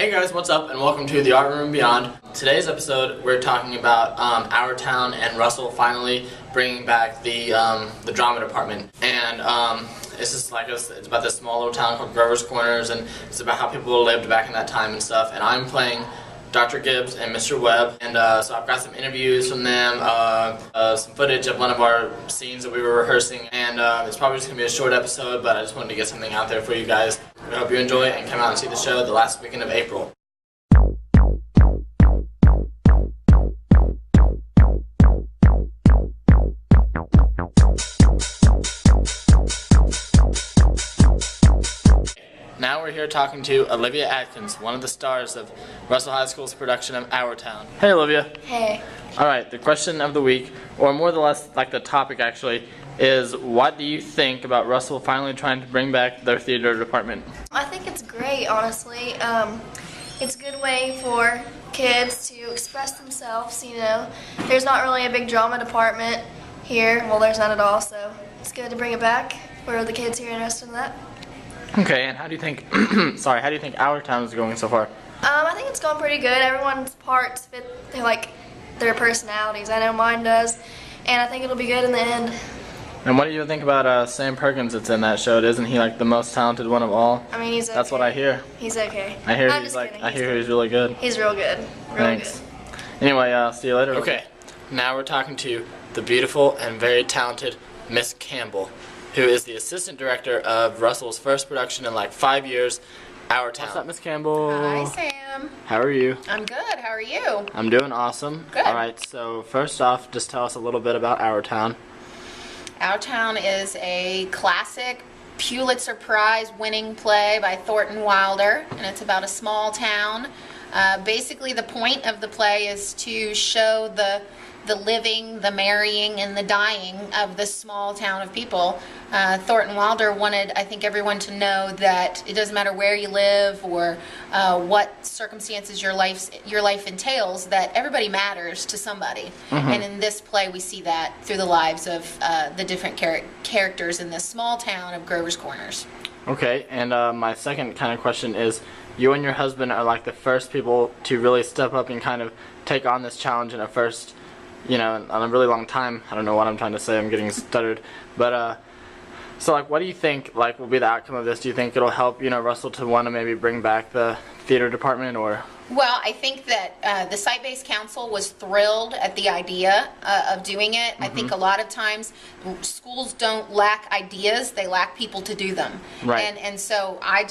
Hey guys, what's up, and welcome to the Art Room and Beyond. Today's episode, we're talking about Our Town and Russell finally bringing back the drama department. And it's just like it's about this small little town called Grover's Corners, and it's about how people lived back in that time and stuff. And I'm playing Dr. Gibbs and Mr. Webb, and so I've got some interviews from them, some footage of one of our scenes that we were rehearsing, and it's probably just going to be a short episode, but I just wanted to get something out there for you guys. I hope you enjoy it and come out and see the show the last weekend of April. Now we're here talking to Olivia Atkins, one of the stars of Russell High School's production of Our Town. Hey Olivia. Hey. Alright, the question of the week, or more or less like the topic actually, is what do you think about Russell finally trying to bring back their theater department? I think it's great, honestly. It's a good way for kids to express themselves, you know. There's not really a big drama department here. Well, there's none at all, so it's good to bring it back for the kids who are interested in that. Okay, and how do you think, how do you think Our Town is going so far? I think it's going pretty good. Everyone's parts fit their personalities. I know mine does, and I think it'll be good in the end. And what do you think about Sam Perkins that's in that show? Isn't he like the most talented one of all? I mean, he's okay. That's what I hear. He's okay. I hear I'm he's just like kidding. I hear he's really good. He's real good. Thanks. Anyway, see you later. Okay, now we're talking to the beautiful and very talented Miss Campbell, who is the assistant director of Russell's first production in like 5 years, Our Town. What's up, Miss Campbell? Hi, Sam. How are you? I'm good. How are you? I'm doing awesome. Good. Alright, so first off, just tell us a little bit about Our Town. Our Town is a classic Pulitzer Prize winning play by Thornton Wilder, and it's about a small town. Basically, the point of the play is to show the living, the marrying, and the dying of this small town of people. Thornton Wilder wanted, I think, everyone to know that it doesn't matter where you live or what circumstances your life entails, that everybody matters to somebody. Mm-hmm. And in this play, we see that through the lives of the different characters in this small town of Grover's Corners. Okay, and my second kind of question is, you and your husband are like the first people to really step up and kind of take on this challenge in a first, in a really long time. I don't know what I'm trying to say, I'm getting stuttered. But, so like, what do you think, like, will be the outcome of this? Do you think it'll help, Russell to want to maybe bring back the theater department, or? Well, I think that the Site-Based Council was thrilled at the idea of doing it. Mm-hmm. I think a lot of times schools don't lack ideas, they lack people to do them. Right. And so I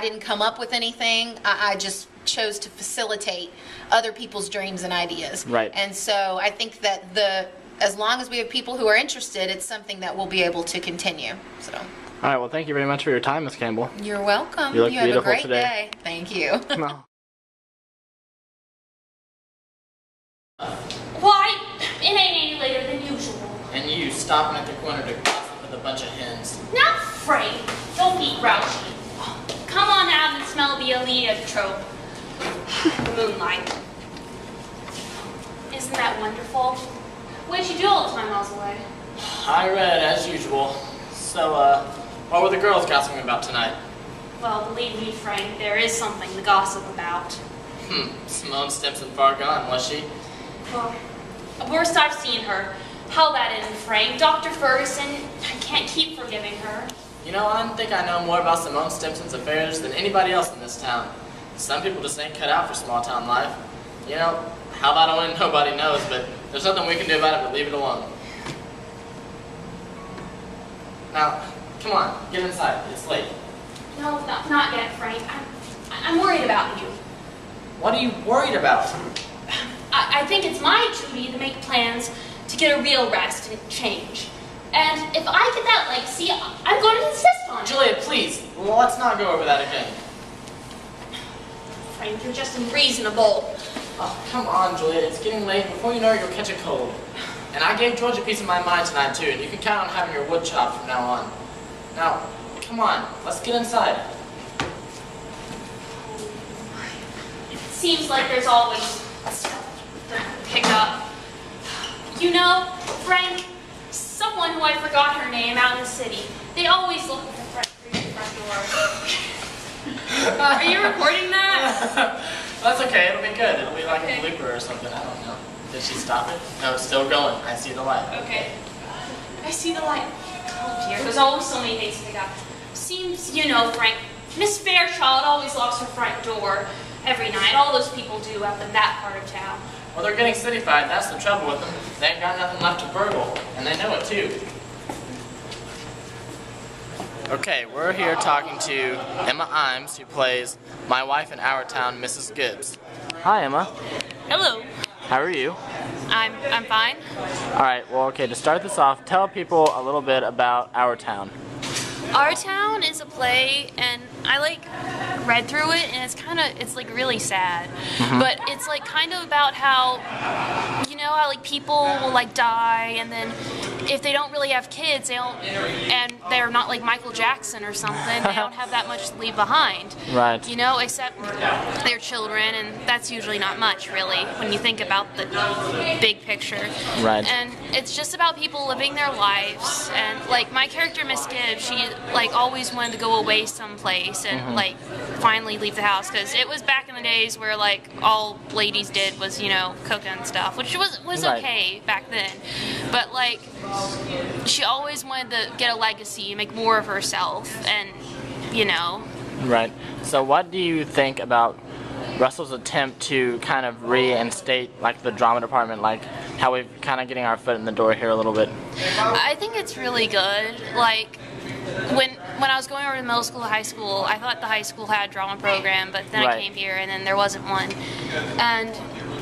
didn't come up with anything, I just chose to facilitate other people's dreams and ideas. Right. And so I think that as long as we have people who are interested, it's something that we'll be able to continue. So. All right, well, thank you very much for your time, Miss Campbell. You're welcome. You look have beautiful a great today. day. Thank you. No. Why? It ain't any later than usual. And you stopping at the corner to gossip with a bunch of hens. Not Frank. Don't be grouchy. Come on out and smell the heliotrope. Moonlight. Isn't that wonderful? What'd you do all the time I was away? I read as usual. So, what were the girls gossiping about tonight? Well, believe me, Frank, there is something to gossip about. Simone Stimson far gone, was she? Well, worst I've seen her. How that ended, Frank. Dr. Ferguson, I can't keep forgiving her. I think I know more about Simone Stimson's affairs than anybody else in this town. Some people just ain't cut out for small town life. How about only nobody knows, but there's nothing we can do about it but leave it alone. Now, come on, get inside. It's late. No, not yet, Frank. I'm worried about you. What are you worried about? I think it's my duty to make plans to get a real rest and change. And if I get that legacy, I'm going to insist on it. Julia, please, let's not go over that again. Frank, you're just unreasonable. Oh, come on, Julia, it's getting late. Before you know it, you'll catch a cold. And I gave George a piece of my mind tonight, too, and you can count on having your wood chopped from now on. Now, come on, let's get inside. It seems like there's always stuff to pick up. Frank, someone who I forgot her name out in the city, they always look at the front door. Are you recording that? That's okay, it'll be good. It'll be like Okay. a blooper or something, I don't know. Did she stop it? No, it's still going. I see the light. Okay. I see the light. Oh dear, there's always so many things to pick up. Seems, you know, Frank, Miss Fairchild always locks her front door every night. All those people do up in that part of town. Well, they're getting cityfied, that's the trouble with them. They ain't got nothing left to burgle, and they know it too. Okay, we're here talking to Emma Imes, who plays my wife in Our Town, Mrs. Gibbs. Hi, Emma. Hello. How are you? I'm fine. All right, well, okay, to start this off, tell people a little bit about Our Town. Our Town is a play, and I read through it, and it's like really sad. But it's like kind of about how, you know, how like people will like die, and then if they don't really have kids, and they're not like Michael Jackson or something, they don't have that much to leave behind. Right. You know, except their children, and that's usually not much really when you think about the big picture. Right. And it's just about people living their lives, and like my character Miss Gibbs, she like always wanted to go away someplace and like finally leave the house, because it was back in the days where like all ladies did was, you know, cook and stuff, which was Right. okay back then, but like she always wanted to get a legacy, make more of herself, and you know. Right. So what do you think about Russell's attempt to kind of reinstate like the drama department, like how we're kind of getting our foot in the door here a little bit? I think it's really good. Like when I was going over to middle school, high school, I thought the high school had a drama program, but then I Right. came here and then there wasn't one. And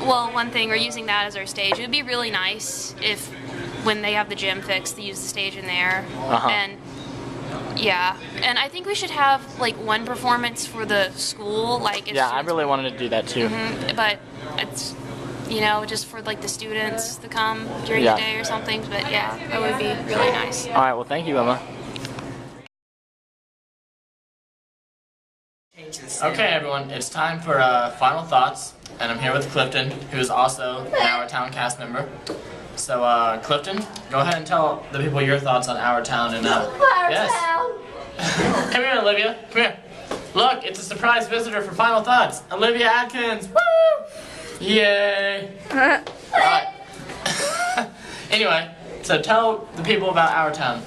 well, one thing, we're using that as our stage. It would be really nice if when they have the gym fixed, they use the stage in there. And yeah, and I think we should have like one performance for the school, like if Yeah, I students- really wanted to do that too. but it's, you know, just for like the students to come during Yeah. the day or something. But yeah, that would be really nice. All right, well, thank you, Emma. Okay, everyone, it's time for final thoughts, and I'm here with Clifton, who's also an Our Town cast member. So, Clifton, go ahead and tell the people your thoughts on Our Town and Our yes. Town. Come here, Olivia. Come here. Look, it's a surprise visitor for final thoughts. Olivia Atkins. Woo! Yay! All right. Anyway, so tell the people about Our Town.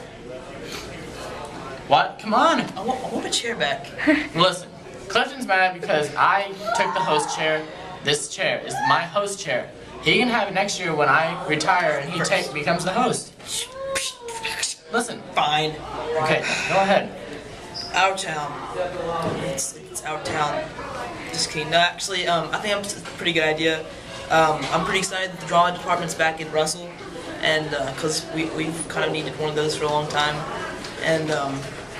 What? Come on. I want a chair back. Listen, Clifton's mad because I took the host chair. This chair is my host chair. He can have it next year when I retire and he becomes the host. Listen. Fine. Okay, go ahead. Our Town. It's Our Town. Just kidding. No, actually, I think it's a pretty good idea. I'm pretty excited that the drama department's back in Russell, and because we've kind of needed one of those for a long time, and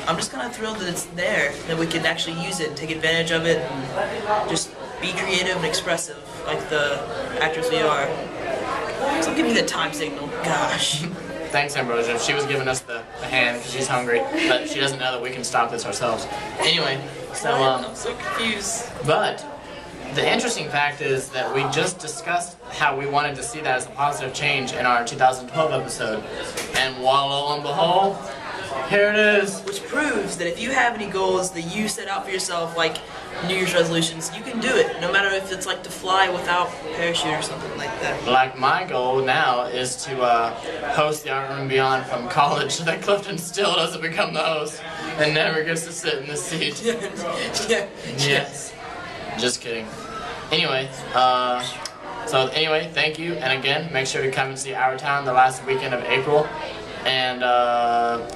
I'm just kind of thrilled that it's there, that we can actually use it and take advantage of it, and just be creative and expressive like the actors we are. So give me the time signal. Gosh. Thanks, Ambrosia. She was giving us the hand because she's hungry, but she doesn't know that we can stop this ourselves. Anyway, so I'm so confused. but the interesting fact is that we just discussed how we wanted to see that as a positive change in our 2012 episode, and lo and behold, here it is. Which proves that if you have any goals that you set out for yourself, like New Year's resolutions, you can do it, no matter if it's like to fly without a parachute or something like that. Like my goal now is to host the Art Room Beyond from college so that Clifton still doesn't become the host and never gets to sit in the seat. Yeah. Yes. Just kidding. Anyway, thank you, and again, make sure to come and see Our Town the last weekend of April, and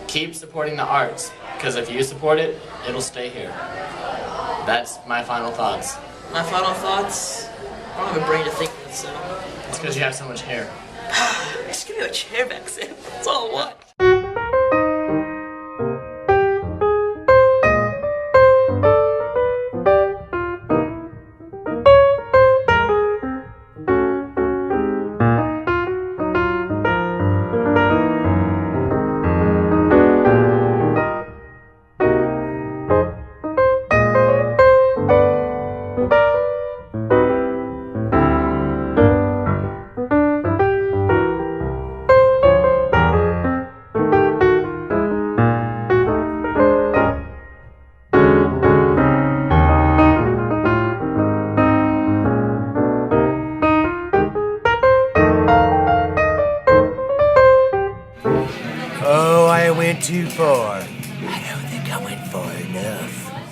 keep supporting the arts, because if you support it, it'll stay here. That's my final thoughts. My final thoughts. I don't have a brain to think with, so It's because you have so much hair. just give me a chair back, Sam. That's all I want. went too far. I don't think I went far enough.